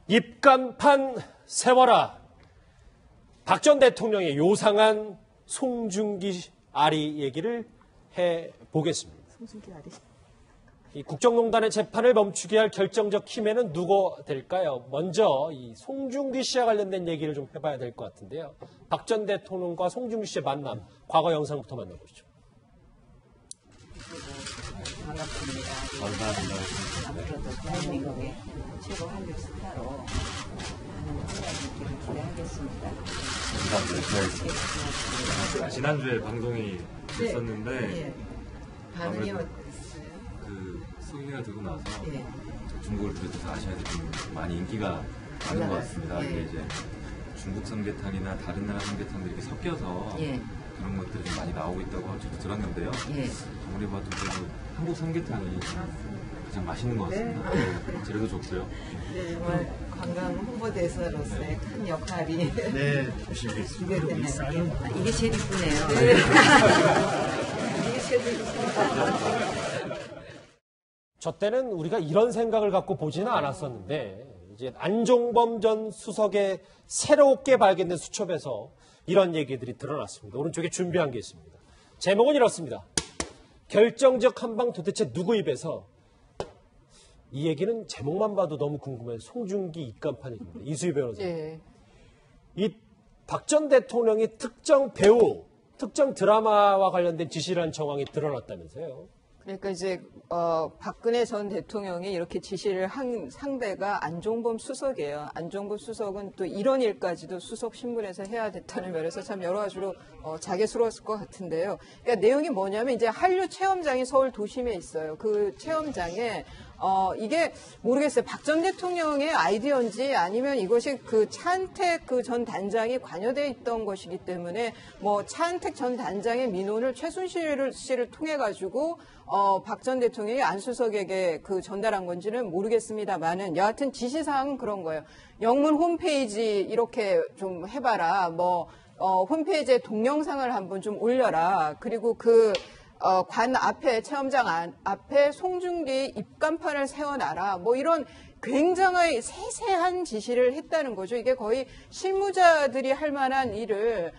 입간판 세워라. 박 전 대통령의 요상한 송중기 아리 얘기를 해보겠습니다. 송중기 아리. 이 국정농단의 재판을 멈추게 할 결정적 힘에는 누가 될까요? 먼저 이 송중기 씨와 관련된 얘기를 좀 해봐야 될 것 같은데요. 박 전 대통령과 송중기 씨의 만남, 과거 영상부터 만나보시죠. 반갑습니다. 앞으로도 대한민국의 최고 한국 스타로 많은 활약을 기대하겠습니다. 감사합니다. 지난주에 방송이 됐었는데 반응이 그 소개가 되고 나서 네. 중국을 비롯해서 아시아에서 좀 많이 인기가 많은 것 같습니다. 네. 이게 이제 중국 삼계탕이나 다른 나라 삼계탕들이 이렇게 섞여서 그런 것들이 좀 많이 나오고 있다고 저도 들었는데요. 아무리 봐도 한국 삼계탕이 가장 맛있는 것 같습니다. 네. 재료도 좋고요. 네, 정말 관광 홍보대사로서의 큰 역할이 기대됩니다. 이게 제일 이쁘네요. 이게 제일 이쁘네요. 저 때는 우리가 이런 생각을 갖고 보지는 않았었는데 이제 안종범 전 수석의 새롭게 발견된 수첩에서 이런 얘기들이 드러났습니다. 오른쪽에 준비한 게 있습니다. 제목은 이렇습니다. 결정적 한방 도대체 누구 입에서? 이 얘기는 제목만 봐도 너무 궁금해요. 송중기 입간판 얘기입니다. 이수희 변호사님. 이 박 전 대통령이 특정 배우, 특정 드라마와 관련된 지시를 한 정황이 드러났다면서요. 그러니까 이제 박근혜 전 대통령이 이렇게 지시를 한 상대가 안종범 수석이에요. 안종범 수석은 또 이런 일까지도 수석 신분에서 해야 됐다는 면에서 참 여러 가지로 자괴스러웠을 것 같은데요. 그러니까 내용이 뭐냐면 이제 한류 체험장이 서울 도심에 있어요. 그 체험장에 이게 모르겠어요. 박 전 대통령의 아이디어인지 아니면 이것이 그 차은택 그 전 단장이 관여돼 있던 것이기 때문에 뭐 차은택 전 단장의 민원을 최순실 씨를 통해 가지고 박 전 대통령이 안수석에게 그 전달한 건지는 모르겠습니다만은 여하튼 지시사항은 그런 거예요. 영문 홈페이지 이렇게 좀 해봐라. 뭐 홈페이지에 동영상을 한번 좀 올려라. 그리고 관 앞에, 체험장 앞에 송중기 입간판을 세워놔라. 뭐 이런 굉장히 세세한 지시를 했다는 거죠. 이게 거의 실무자들이 할 만한 일을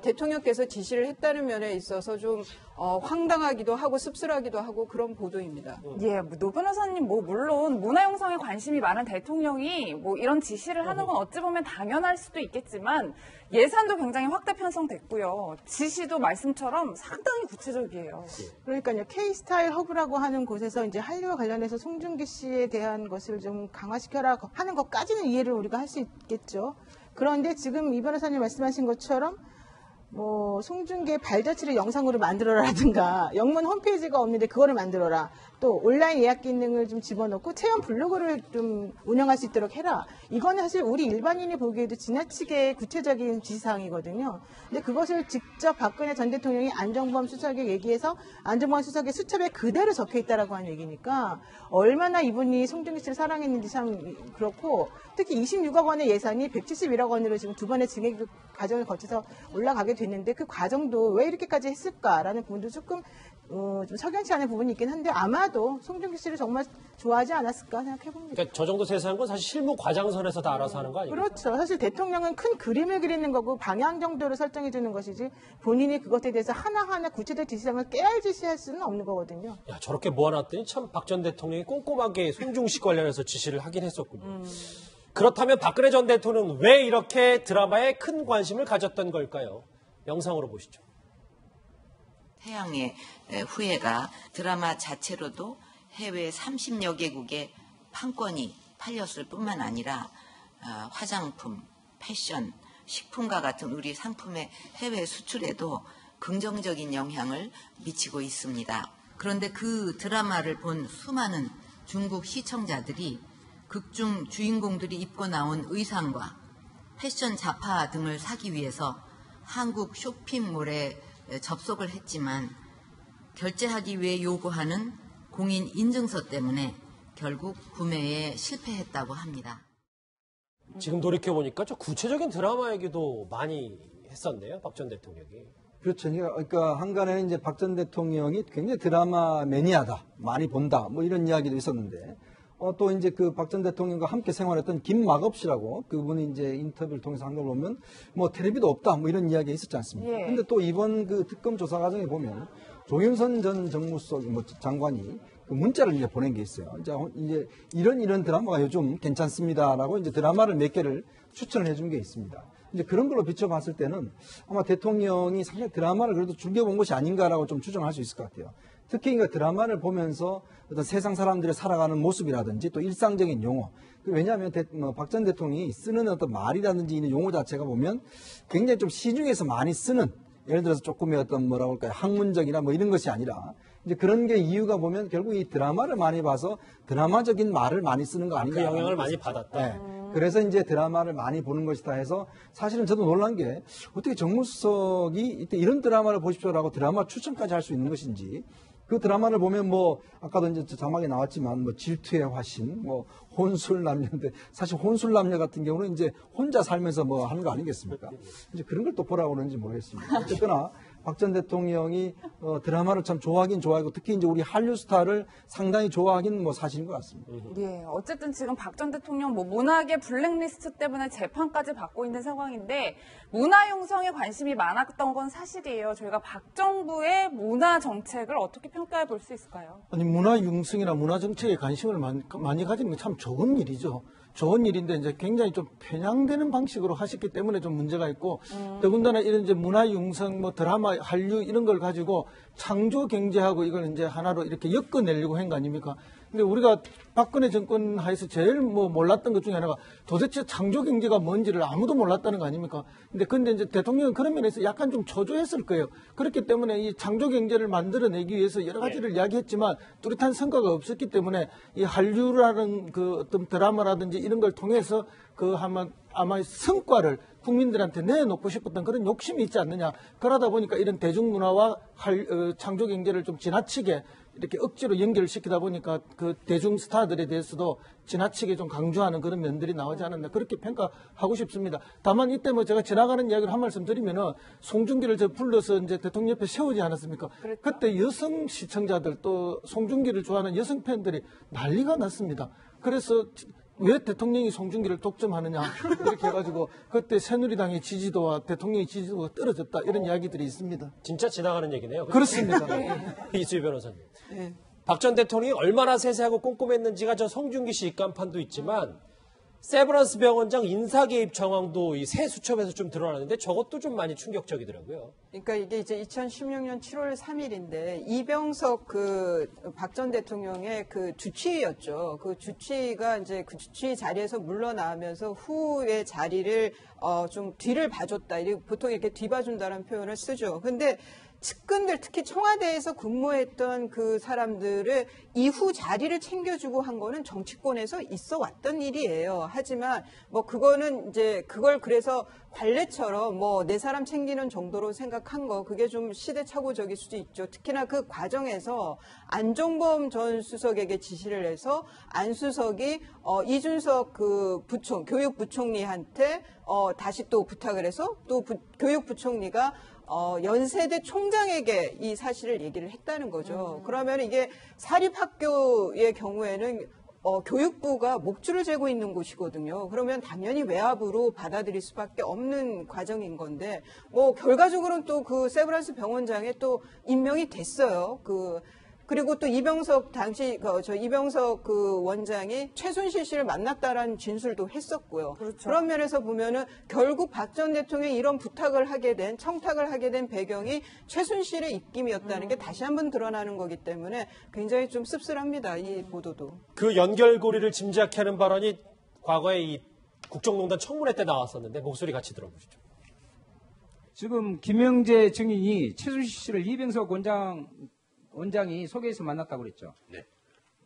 대통령께서 지시를 했다는 면에 있어서 좀 황당하기도 하고 씁쓸하기도 하고 그런 보도입니다. 예, 노 변호사님 물론 문화 영상에 관심이 많은 대통령이 이런 지시를 하는 건 어찌 보면 당연할 수도 있겠지만 예산도 굉장히 확대 편성됐고요. 지시도 말씀처럼 상당히 구체적이에요. 그러니까요. K-스타일 허브라고 하는 곳에서 이제 한류와 관련해서 송중기 씨에 대한 것을 좀 강화시켜라 하는 것까지는 이해를 우리가 할 수 있겠죠. 그런데 지금 이 변호사님 말씀하신 것처럼 송중기의 발자취를 영상으로 만들어라든가 영문 홈페이지가 없는데 그거를 만들어라. 또 온라인 예약 기능을 좀 집어넣고 체험 블로그를 좀 운영할 수 있도록 해라. 이거는 사실 우리 일반인이 보기에도 지나치게 구체적인 지시사항이거든요. 근데 그것을 직접 박근혜 전 대통령이 안종범 수석에 얘기해서 안종범 수석의 수첩에 그대로 적혀 있다라고 하는 얘기니까 얼마나 이분이 송중기 씨를 사랑했는지 참 그렇고 특히 26억 원의 예산이 171억 원으로 지금 두 번의 증액 과정을 거쳐서 올라가게 됐는데 그 과정도 왜 이렇게까지 했을까라는 부분도 조금 좀 석연치 않은 부분이 있긴 한데 아마도 송중기 씨를 정말 좋아하지 않았을까 생각해봅니다. 그러니까 저 정도 세세한 건 사실 실무 과장선에서 다 알아서 하는 거 아니에요? 그렇죠. 사실 대통령은 큰 그림을 그리는 거고 방향 정도를 설정해 주는 것이지 본인이 그것에 대해서 하나하나 구체적 지시사항을 깨알지시할 수는 없는 거거든요. 야, 저렇게 모아놨더니 참 박 전 대통령이 꼼꼼하게 송중식 관련해서 지시를 하긴 했었군요. 그렇다면 박근혜 전 대통령은 왜 이렇게 드라마에 큰 관심을 가졌던 걸까요? 영상으로 보시죠. 태양의 후예가 드라마 자체로도 해외 30여 개국에 판권이 팔렸을 뿐만 아니라 화장품, 패션, 식품과 같은 우리 상품의 해외 수출에도 긍정적인 영향을 미치고 있습니다. 그런데 그 드라마를 본 수많은 중국 시청자들이 극중 주인공들이 입고 나온 의상과 패션 잡화 등을 사기 위해서 한국 쇼핑몰에 접속을 했지만 결제하기 위해 요구하는 공인 인증서 때문에 결국 구매에 실패했다고 합니다. 지금 돌이켜보니까 저 구체적인 드라마 얘기도 많이 했었네요. 박 전 대통령이. 그렇죠. 그러니까 한간에는 이제 박 전 대통령이 굉장히 드라마 매니아다. 많이 본다. 이런 이야기도 있었는데 또 이제 그 박 전 대통령과 함께 생활했던 김마겁 씨라고 그분이 이제 인터뷰를 통해서 한 걸 보면 뭐 텔레비도 없다 뭐 이런 이야기가 있었지 않습니까? 예. 근데 또 이번 그 특검 조사 과정에 보면 조윤선 전 정무수석 뭐 장관이 그 문자를 이제 보낸 게 있어요. 이제 이런 드라마가 요즘 괜찮습니다라고 이제 드라마를 몇 개를 추천을 해준 게 있습니다. 이제 그런 걸로 비춰봤을 때는 아마 대통령이 사실 드라마를 그래도 즐겨본 것이 아닌가라고 좀 추정할 수 있을 것 같아요. 특히 그 드라마를 보면서 어떤 세상 사람들이 살아가는 모습이라든지 또 일상적인 용어. 왜냐하면 박 전 대통령이 쓰는 어떤 말이라든지 이런 용어 자체가 보면 굉장히 좀 시중에서 많이 쓰는 예를 들어서 조금의 어떤 뭐라고 할까요? 학문적이나 뭐 이런 것이 아니라 이제 그런 게 이유가 보면 결국 이 드라마를 많이 봐서 드라마적인 말을 많이 쓰는 거 아닌가. 그 영향을 많이 받았다. 네. 그래서 이제 드라마를 많이 보는 것이다 해서 사실은 저도 놀란 게 어떻게 정무수석이 이때 이런 드라마를 보십시오라고 드라마 추천까지 할 수 있는 것인지 그 드라마를 보면 뭐 아까도 이제 자막에 나왔지만 뭐 질투의 화신, 뭐 혼술남녀인데 사실 혼술남녀 같은 경우는 이제 혼자 살면서 뭐 하는 거 아니겠습니까? 이제 그런 걸 또 보라고 그러는지 모르겠습니다. 어쨌거나 박 전 대통령이 드라마를 참 좋아하긴 좋아하고 특히 이제 우리 한류 스타를 상당히 좋아하긴 뭐 사실인 것 같습니다. 예, 어쨌든 지금 박 전 대통령 뭐 문학의 블랙리스트 때문에 재판까지 받고 있는 상황인데 문화 융성에 관심이 많았던 건 사실이에요. 저희가 박 정부의 문화 정책을 어떻게 평가해 볼 수 있을까요? 아니 문화 융성이나 문화 정책에 관심을 많이 가지는 게 참 좋은 일이죠. 좋은 일인데 이제 굉장히 좀 편향되는 방식으로 하셨기 때문에 좀 문제가 있고 더군다나 이런 이제 문화 융성 뭐 드라마 한류 이런 걸 가지고 창조 경제하고 이걸 이제 하나로 이렇게 엮어내려고 한 거 아닙니까? 근데 우리가 박근혜 정권 하에서 제일 뭐 몰랐던 것 중에 하나가 도대체 창조 경제가 뭔지를 아무도 몰랐다는 거 아닙니까? 근데 이제 대통령은 그런 면에서 약간 좀 초조했을 거예요. 그렇기 때문에 이 창조 경제를 만들어내기 위해서 여러 가지를 이야기했지만 뚜렷한 성과가 없었기 때문에 이 한류라는 그 어떤 드라마라든지 이런 걸 통해서 그 아마 성과를 국민들한테 내놓고 싶었던 그런 욕심이 있지 않느냐. 그러다 보니까 이런 대중문화와 창조 경제를 좀 지나치게 이렇게 억지로 연결시키다 보니까 그 대중 스타들에 대해서도 지나치게 좀 강조하는 그런 면들이 나오지 않았나 그렇게 평가하고 싶습니다. 다만 이때 뭐 제가 지나가는 이야기를 한 말씀 드리면은 송중기를 저 불러서 이제 대통령 옆에 세우지 않았습니까? 그렇죠. 그때 여성 시청자들 또 송중기를 좋아하는 여성 팬들이 난리가 났습니다. 그래서 왜 대통령이 송중기를 독점하느냐 이렇게 해가지고 그때 새누리당의 지지도와 대통령의 지지도가 떨어졌다 이런 이야기들이 있습니다. 진짜 지나가는 얘기네요. 그렇습니다. 이수희 변호사님. 박 전 대통령이 얼마나 세세하고 꼼꼼했는지가 저 송중기 씨 입간판도 있지만 세브란스 병원장 인사 개입 정황도 이 새 수첩에서 좀 드러나는데 저것도 좀 많이 충격적이더라고요. 그러니까 이게 이제 2016년 7월 3일인데 이병석 그 박 전 대통령의 그 주치의였죠. 그 주치의가 이제 그 주치의 자리에서 물러나면서 후의 자리를 좀 뒤를 봐줬다. 보통 이렇게 뒤봐준다는 표현을 쓰죠. 근데 측근들 특히 청와대에서 근무했던 그 사람들을 이후 자리를 챙겨주고 한 거는 정치권에서 있어 왔던 일이에요. 하지만 뭐 그거는 이제 그걸 그래서 관례처럼 뭐 내 사람 챙기는 정도로 생각한 거 그게 좀 시대착오적일 수도 있죠. 특히나 그 과정에서 안종범 전 수석에게 지시를 해서 안 수석이 이준석 그 교육부총리한테 다시 또 부탁을 해서 또 교육부총리가 연세대 총장에게 이 사실을 얘기를 했다는 거죠. 그러면 이게 사립학교의 경우에는 교육부가 목줄을 재고 있는 곳이거든요. 그러면 당연히 외압으로 받아들일 수밖에 없는 과정인 건데, 뭐 결과적으로는 또 그 세브란스 병원장에 또 임명이 됐어요. 그리고 또 이병석 이병석 그 원장이 최순실 씨를 만났다라는 진술도 했었고요. 그렇죠. 그런 면에서 보면은 결국 박 전 대통령이 이런 청탁을 하게 된 배경이 최순실의 입김이었다는 게 다시 한번 드러나는 거기 때문에 굉장히 좀 씁쓸합니다. 이 보도도. 그 연결고리를 짐작케 하는 발언이 과거에 이 국정농단 청문회 때 나왔었는데 목소리 같이 들어보시죠. 지금 김영재 증인이 최순실 씨를 이병석 원장이 소개해서 만났다고 그랬죠. 네.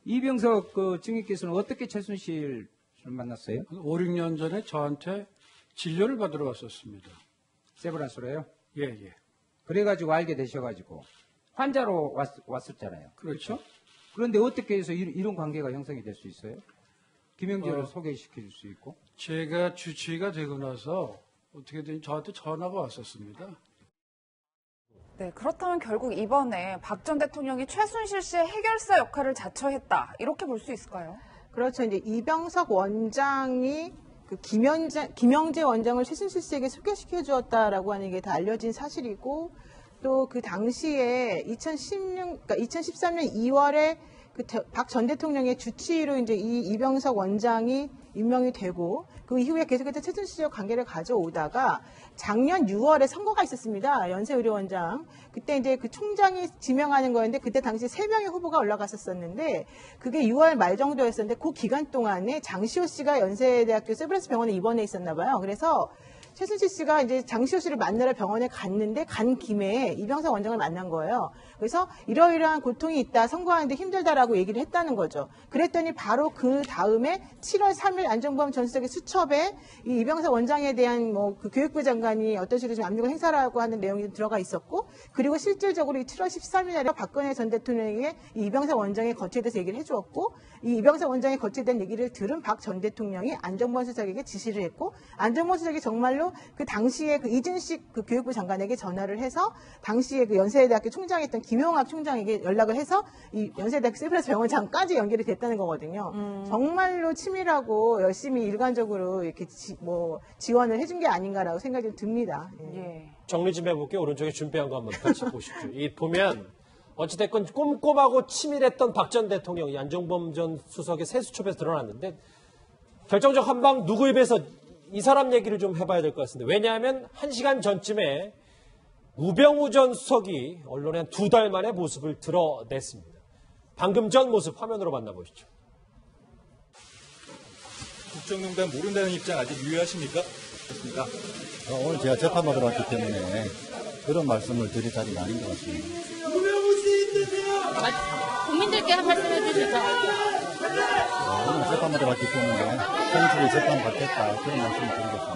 이병석 그 증인께서는 어떻게 최순실을 만났어요? 5, 6년 전에 저한테 진료를 받으러 왔었습니다. 세브란스로요? 예, 예. 그래가지고 알게 되셔가지고 환자로 왔었잖아요. 그렇죠. 그런데 어떻게 해서 이런 관계가 형성이 될 수 있어요? 김영재를 소개시켜 줄 수 있고? 제가 주치의가 되고 나서 어떻게든 저한테 전화가 왔었습니다. 네, 그렇다면 결국 이번에 박 전 대통령이 최순실 씨의 해결사 역할을 자처했다. 이렇게 볼 수 있을까요? 그렇죠. 이제 이병석 원장이 그 김영재 원장을 최순실 씨에게 소개시켜 주었다라고 하는 게 다 알려진 사실이고, 또 그 당시에 2013년 2월에 그 박 전 대통령의 주치의로 이제 이 이병석 원장이 임명이 되고, 그 이후에 계속해서 최순실 씨와 관계를 가져오다가 작년 6월에 선거가 있었습니다. 연세의료원장. 그때 이제 그 총장이 지명하는 거였는데, 그때 당시 3명의 후보가 올라갔었었는데, 그게 6월 말 정도였었는데, 그 기간 동안에 장시호 씨가 연세대학교 세브란스 병원에 입원해 있었나 봐요. 그래서 최순실 씨가 이제 장시호 씨를 만나러 병원에 갔는데, 간 김에 이병석 원장을 만난 거예요. 그래서 이러이러한 고통이 있다, 선거하는데 힘들다라고 얘기를 했다는 거죠. 그랬더니 바로 그 다음에 7월 3일 안종범 전 수석의 수첩에 이 이병석 원장에 대한 뭐 그 교육부 장관이 어떤 식으로 좀 압력을 행사라고 하는 내용이 좀 들어가 있었고, 그리고 실질적으로 이 7월 13일에 박근혜 전 대통령에게 이 이병석 원장의 거취에 대해서 얘기를 해주었고, 이 이병석 원장의 거취에 대한 얘기를 들은 박 전 대통령이 안종범 수석에게 지시를 했고, 안종범 수석이 정말로 그 당시에 그 이준식 그 교육부 장관에게 전화를 해서 당시에 그 연세대학교 총장이었던 김용학 총장에게 연락을 해서 이 연세대학교 세브란스 병원장까지 연결이 됐다는 거거든요. 정말로 치밀하고 열심히 일관적으로 이렇게 지원을 해준 게 아닌가라고 생각이 좀 듭니다. 예. 정리 좀 해볼게요. 오른쪽에 준비한 거 한번 같이 보십시오. 이 보면 어찌됐건 꼼꼼하고 치밀했던 박 전 대통령이 안종범 전 수석의 세수첩에서 드러났는데, 결정적 한방 누구 입에서 이 사람 얘기를 좀 해봐야 될 것 같습니다. 왜냐하면 1시간 전쯤에 우병우 전 수석이 언론에 한 2달 만에 모습을 드러냈습니다. 방금 전 모습 화면으로 만나보시죠. 국정농단 모른다는 입장 아직 유효하십니까? 그렇습니다. 오늘 제가 재판받으러 왔기 때문에 그런 말씀을 드릴 자리가 아닌 것 같습니다. 국민들께 한 말씀 해주시죠. 오늘 재판받으러 왔기 때문에 성실히 재판받겠다, 그런 말씀을 드리겠습니다.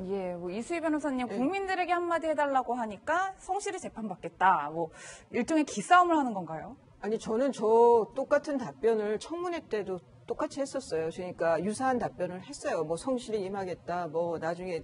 예, 뭐 이수희 변호사님, 국민들에게 한마디 해달라고 하니까 성실히 재판받겠다, 뭐 일종의 기싸움을 하는 건가요? 아니, 저는 저 똑같은 답변을 청문회 때도 똑같이 했었어요. 그러니까 유사한 답변을 했어요. 뭐 성실히 임하겠다. 뭐 나중에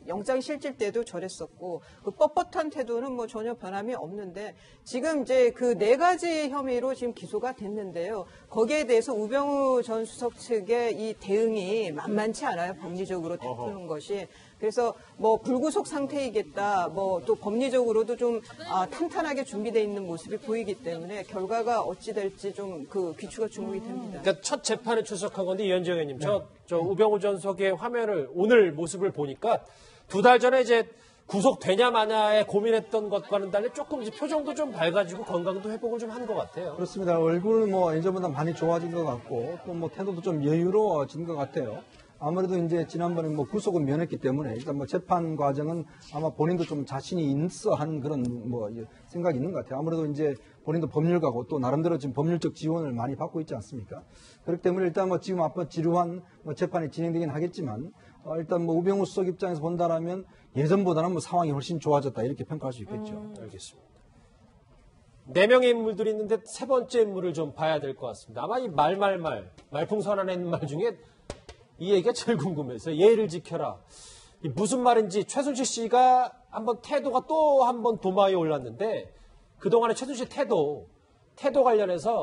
영장 실질 때도 저랬었고, 그 뻣뻣한 태도는 뭐 전혀 변함이 없는데, 지금 이제 그 4가지 혐의로 지금 기소가 됐는데요. 거기에 대해서 우병우 전 수석 측의 이 대응이 만만치 않아요. 법리적으로 다투는 것이. 그래서 뭐 불구속 상태이겠다, 뭐 또 법리적으로도 좀 탄탄하게 준비되어 있는 모습이 보이기 때문에 결과가 어찌 될지 좀 그 귀추가 주목이 됩니다. 그러니까 첫 재판에 출석한 건데, 이현정 의원님, 저 우병우 전 수석의 화면을, 오늘 모습을 보니까 2달 전에 이제 구속되냐 마냐에 고민했던 것과는 달리 조금 이제 표정도 좀 밝아지고 건강도 회복을 좀 한 것 같아요. 그렇습니다. 얼굴 뭐 예전보다 많이 좋아진 것 같고, 또 뭐 태도도 좀 여유로워진 것 같아요. 아무래도 이제 지난번에 뭐 구속은 면했기 때문에 일단 뭐 재판 과정은 아마 본인도 좀 자신이 있어 한 그런 뭐 생각이 있는 것 같아요. 아무래도 이제 본인도 법률가고 또 나름대로 지금 법률적 지원을 많이 받고 있지 않습니까? 그렇기 때문에 일단 뭐 지금 앞으로 지루한 뭐 재판이 진행되긴 하겠지만, 일단 뭐 우병우 수석 입장에서 본다라면 예전보다는 뭐 상황이 훨씬 좋아졌다, 이렇게 평가할 수 있겠죠. 알겠습니다. 4명의 인물들이 있는데 3번째 인물을 좀 봐야 될 것 같습니다. 아마 이 말풍선안에 있는 말 중에 이 얘기가 제일 궁금해서, 예의를 지켜라. 무슨 말인지 최순실 씨가 한번 태도가 또 한번 도마 위에 올랐는데, 그동안의 최순실 태도 관련해서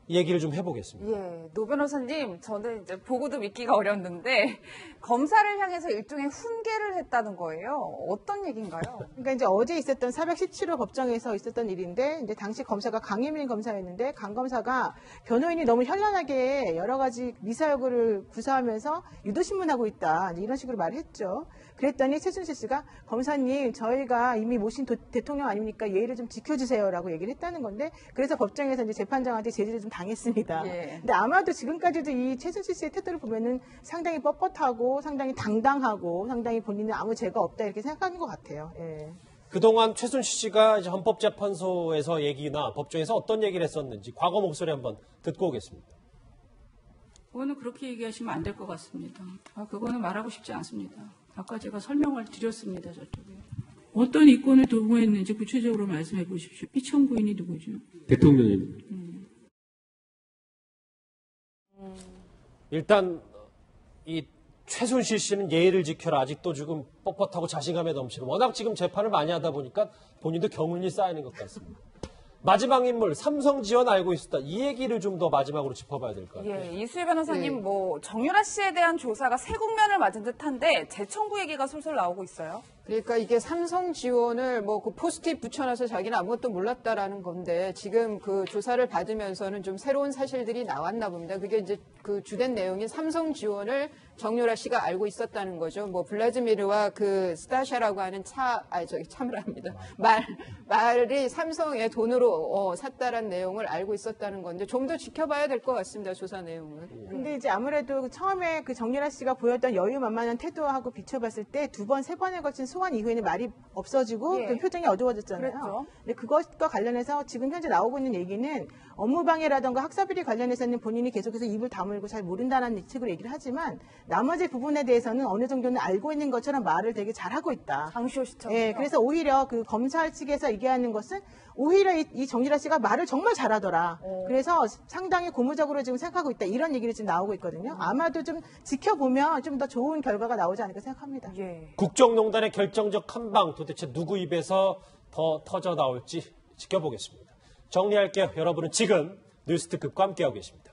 얘기를 좀 해보겠습니다. 예, 노 변호사님, 저는 이제 보고도 믿기가 어렸는데 검사를 향해서 일종의 훈계를 했다는 거예요. 어떤 얘기인가요? 그러니까 이제 어제 있었던 417호 법정에서 있었던 일인데, 이제 당시 검사가 강혜민 검사였는데, 강 검사가 변호인이 너무 현란하게 여러 가지 미사여구를 구사하면서 유도신문하고 있다, 이런 식으로 말했죠. 그랬더니 최순실 씨가, 검사님, 저희가 이미 모신 대통령 아닙니까? 예의를 좀 지켜주세요라고 얘기를 했다는 건데, 그래서 법정에서 이제 재판장한테 제지를 좀 당했습니다. 예. 근데 아마도 지금까지도 이 최순실 씨의 태도를 보면은 상당히 뻣뻣하고 상당히 당당하고 상당히 본인은 아무 죄가 없다, 이렇게 생각하는 것 같아요. 예. 그동안 최순실 씨가 이제 헌법재판소에서 얘기나 법정에서 어떤 얘기를 했었는지 과거 목소리 한번 듣고 오겠습니다. 그거는 그렇게 얘기하시면 안 될 것 같습니다. 그거는 말하고 싶지 않습니다. 아까 제가 설명을 드렸습니다, 저쪽에. 어떤 이권을 도모했는지 구체적으로 말씀해 보십시오. 피청 부인이 누구죠? 대통령입니다. 일단 이 최순실 씨는 예의를 지켜라, 아직도 지금 뻣뻣하고 자신감에 넘치는, 워낙 지금 재판을 많이 하다 보니까 본인도 경륜이 쌓이는 것 같습니다. 마지막 인물 삼성 지원 알고 있었다. 이 얘기를 좀 더 마지막으로 짚어봐야 될 것 같아요. 예, 이수희 변호사님 네. 뭐 정유라 씨에 대한 조사가 새 국면을 맞은 듯한데 재청구 얘기가 솔솔 나오고 있어요. 그러니까 이게 삼성 지원을 뭐 그 포스트잇 붙여놔서 자기는 아무것도 몰랐다라는 건데 지금 그 조사를 받으면서는 좀 새로운 사실들이 나왔나 봅니다. 그게 이제 그 주된 내용이 삼성 지원을 정유라 씨가 알고 있었다는 거죠. 뭐 블라즈미르와 그 스타샤라고 하는 차무라입니다. 말이 삼성의 돈으로 샀다라는 내용을 알고 있었다는 건데 좀 더 지켜봐야 될 것 같습니다. 조사 내용을. 근데 이제 아무래도 처음에 그 정유라 씨가 보였던 여유만만한 태도하고 비춰봤을 때 두 번, 세 번에 걸친 소환 이후에는 말이 없어지고 예. 또 표정이 어두워졌잖아요. 그랬죠. 근데 그것과 관련해서 지금 현재 나오고 있는 얘기는 업무방해라든가 학사비리 관련해서는 본인이 계속해서 입을 다물고 잘 모른다는 식으로 얘기를 하지만 나머지 부분에 대해서는 어느 정도는 알고 있는 것처럼 말을 되게 잘하고 있다. 장시호 씨처럼. 예, 그래서 오히려 그 검찰 측에서 얘기하는 것은 오히려 이 정유라 씨가 말을 정말 잘하더라. 그래서 상당히 고무적으로 지금 생각하고 있다. 이런 얘기를 지금 나오고 있거든요. 아마도 좀 지켜보면 좀 더 좋은 결과가 나오지 않을까 생각합니다. 예. 국정농단의 결정적 한방 도대체 누구 입에서 더 터져 나올지 지켜보겠습니다. 정리할게요. 여러분은 지금 뉴스특급과 함께하고 계십니다.